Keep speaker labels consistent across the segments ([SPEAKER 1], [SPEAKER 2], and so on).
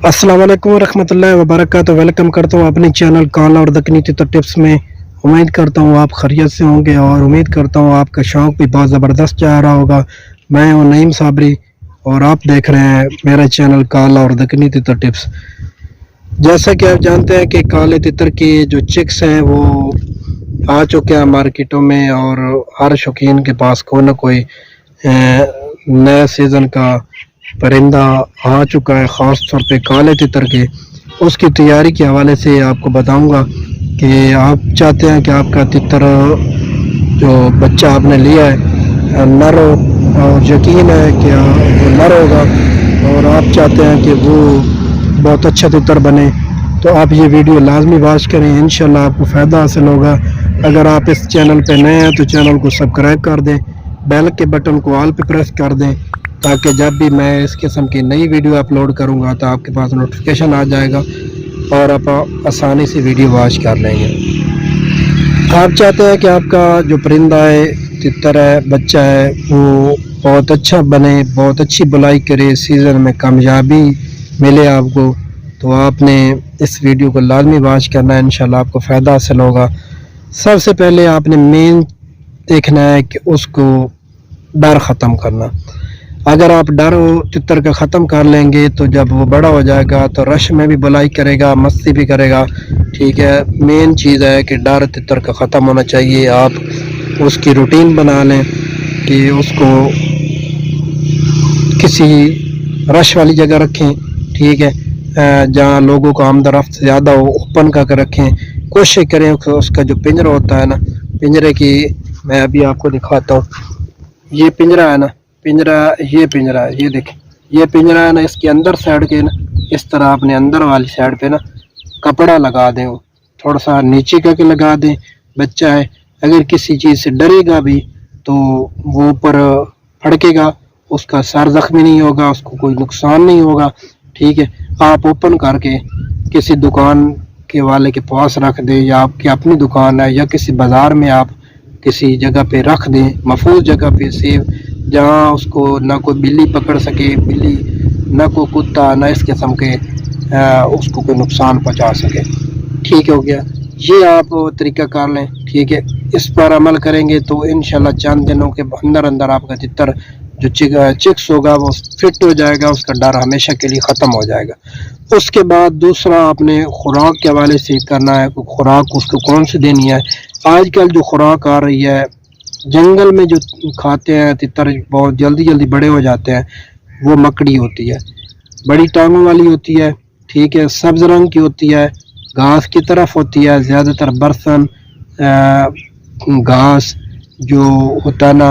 [SPEAKER 1] अस्सलाम वालेकुम रहमतुल्लाहि व बरकातहू। वेलकम करता हूँ अपने चैनल काला और दक्कनी तितर टिप्स में। उम्मीद करता हूँ आप खैरियत से होंगे और उम्मीद करता हूँ आपका शौक़ भी बहुत ज़बरदस्त जा रहा होगा। मैं हूँ नईम साबरी और आप देख रहे हैं मेरा चैनल काला और दक्कनी तितर टिप्स। जैसा कि आप जानते हैं कि काले तितर की जो चिक्स हैं वो आ चुके हैं मार्केटों में और हर शौकीन के पास कोई ना कोई नया सीज़न का परिंदा आ चुका है, ख़ास तौर पे काले तितर के। उसकी तैयारी के हवाले से आपको बताऊंगा कि आप चाहते हैं कि आपका तितर जो बच्चा आपने लिया है नर हो, और यकीन है कि वो नर होगा और आप चाहते हैं कि वो बहुत अच्छा तितर बने, तो आप ये वीडियो लाजमी वॉच करें। इंशाल्लाह आपको फ़ायदा हासिल होगा। अगर आप इस चैनल पे नए हैं तो चैनल को सब्सक्राइब कर दें, बेल के बटन को ऑल पे प्रेस कर दें, ताकि जब भी मैं इस किस्म की नई वीडियो अपलोड करूंगा तो आपके पास नोटिफिकेशन आ जाएगा और आप आसानी से वीडियो वॉच कर लेंगे। आप चाहते हैं कि आपका जो परिंदा है, तितर है, बच्चा है, वो बहुत अच्छा बने, बहुत अच्छी बुलाई करे, सीज़न में कामयाबी मिले आपको, तो आपने इस वीडियो को लाजमी वॉच करना है। इंशाल्लाह आपको फ़ायदा हासिल होगा। सबसे पहले आपने मेन देखना है कि उसको डर ख़त्म करना। अगर आप डर तितर का ख़त्म कर लेंगे तो जब वो बड़ा हो जाएगा तो रश में भी बुलाई करेगा, मस्ती भी करेगा। ठीक है, मेन चीज़ है कि डर तितर का ख़त्म होना चाहिए। आप उसकी रूटीन बना लें कि उसको किसी रश वाली जगह रखें, ठीक है, जहाँ लोगों का आमदरफ्त ज़्यादा हो, ओपन का कर रखें। कोशिश करें कि उसका जो पिंजरा होता है ना, पिंजरे की मैं अभी आपको दिखाता हूँ। ये पिंजरा है ना, ये पिंजरा है, ये देखें, ये पिंजरा है ना, इसके अंदर साइड के ना इस तरह अपने अंदर वाली साइड पे ना कपड़ा लगा दें, थोड़ा सा नीचे करके लगा दें। बच्चा है, अगर किसी चीज़ से डरेगा भी तो वो ऊपर फड़केगा, उसका सर जख्मी नहीं होगा, उसको कोई नुकसान नहीं होगा। ठीक है, आप ओपन करके किसी दुकान के वाले के पास रख दें, या आपकी अपनी दुकान है, या किसी बाज़ार में आप किसी जगह पे रख दें, महफूज जगह पे, सेफ, जहाँ उसको ना कोई बिल्ली पकड़ सके, ना कोई कुत्ता, ना इस किस्म के उसको कोई नुकसान पहुँचा सके। ठीक हो गया, ये आप तरीका कर लें। ठीक है, इस पर अमल करेंगे तो इंशाल्लाह चंद दिनों के अंदर अंदर आपका तितर जो चिक्स होगा वो फिट हो जाएगा, उसका डर हमेशा के लिए ख़त्म हो जाएगा। उसके बाद दूसरा आपने खुराक के हवाले से करना है, खुराक उसको कौन सी देनी है। आजकल जो खुराक आ रही है, जंगल में जो खाते हैं तितर, बहुत जल्दी जल्दी बड़े हो जाते हैं, वो मकड़ी होती है, बड़ी टांगों वाली होती है। ठीक है, सब्ज़ रंग की होती है, घास की तरफ होती है, ज़्यादातर बरसन घास जो होता है ना,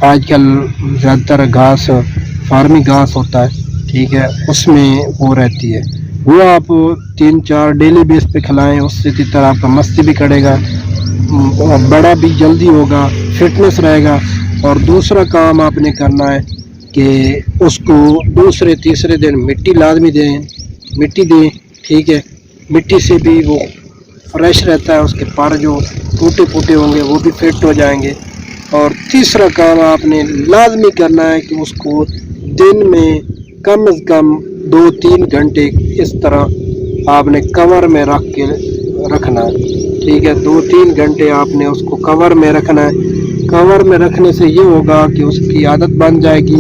[SPEAKER 1] आजकल ज़्यादातर घास फार्मी घास होता है। ठीक है, उसमें वो रहती है, वो आप 3-4 डेली बेस पे खिलाएं, उससे तितर आपका मस्ती भी करेगा, बड़ा भी जल्दी होगा, फिटनेस रहेगा। और दूसरा काम आपने करना है कि उसको दूसरे तीसरे दिन मिट्टी लाजमी दें, मिट्टी दें। ठीक है, मिट्टी से भी वो फ्रेश रहता है, उसके पर जो टूटे फूटे होंगे वो भी फिट हो जाएंगे। और तीसरा काम आपने लाजमी करना है कि उसको दिन में कम से कम 2-3 घंटे इस तरह आपने कवर में रख के रखना है। ठीक है, 2-3 घंटे आपने उसको कवर में रखना है। कवर में रखने से ये होगा कि उसकी आदत बन जाएगी,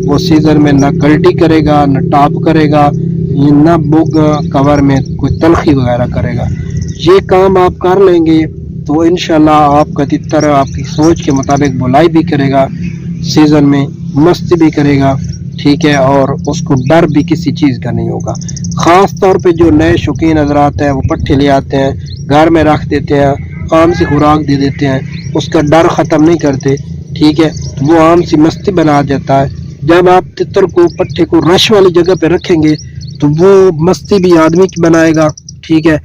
[SPEAKER 1] वो सीज़न में ना कल्टी करेगा, ना टॉप करेगा, ना बुग कवर में कोई तलखी वगैरह करेगा। ये काम आप कर लेंगे तो इंशाल्लाह आपका तितर आपकी सोच के मुताबिक बुलाई भी करेगा, सीज़न में मस्ती भी करेगा। ठीक है, और उसको डर भी किसी चीज़ का नहीं होगा। ख़ास तौर पे जो नए शौकीन हज़रात हैं वो पट्ठे ले आते हैं, घर में रख देते हैं, आम सी खुराक दे देते हैं, उसका डर ख़त्म नहीं करते। ठीक है, वो आम सी मस्ती बना देता है। जब आप तितर को पट्ठे को रश वाली जगह पे रखेंगे तो वो मस्ती भी आदमी की बनाएगा। ठीक है,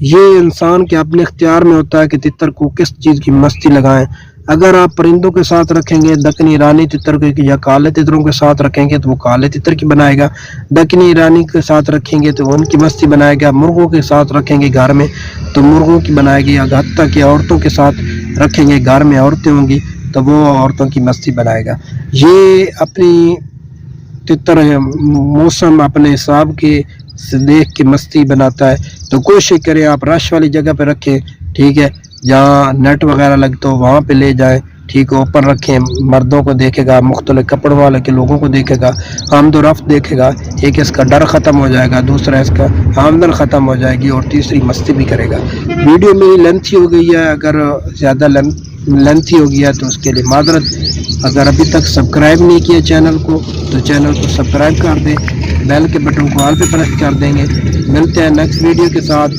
[SPEAKER 1] ये इंसान के अपने इख्तियार में होता है कि तितर को किस चीज़ की मस्ती लगाएं। अगर आप परिंदों के साथ रखेंगे, दक्कनी ईरानी तितर के या काले तितरों के साथ रखेंगे तो वो काले तितर की बनाएगा, दक्कनी ईरानी के साथ रखेंगे तो वो उनकी मस्ती बनाएगा, मुर्गों के साथ रखेंगे घर में तो मुर्गों की बनाएगी, या हत्ता कि औरतों के साथ रखेंगे, घर में औरतें होंगी तो वो औरतों की मस्ती बनाएगा। ये अपनी तितर मौसम अपने हिसाब के से देख के मस्ती बनाता है, तो कोशिश करें आप रश वाली जगह पे रखें, ठीक है, जहाँ नेट वगैरह लगता हो वहाँ पे ले जाएं, ठीक है, ऊपर रखें, मर्दों को देखेगा, मुख्तलिफ कपड़ों वाले के लोगों को देखेगा, आमद व रफ्त देखेगा, एक इसका डर ख़त्म हो जाएगा, दूसरा इसका आमदन ख़त्म हो जाएगी, और तीसरी मस्ती भी करेगा। वीडियो मेरी लेंथी हो गई है, अगर ज़्यादा लेंथी हो गया तो उसके लिए मादरत। अगर अभी तक सब्सक्राइब नहीं किया चैनल को तो चैनल को सब्सक्राइब कर दें, बेल के बटन को ऑल पे प्रेस कर देंगे। मिलते हैं नेक्स्ट वीडियो के साथ,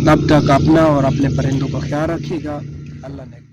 [SPEAKER 1] तब तक अपना और अपने परिंदों का ख्याल रखिएगा। अल्लाह ने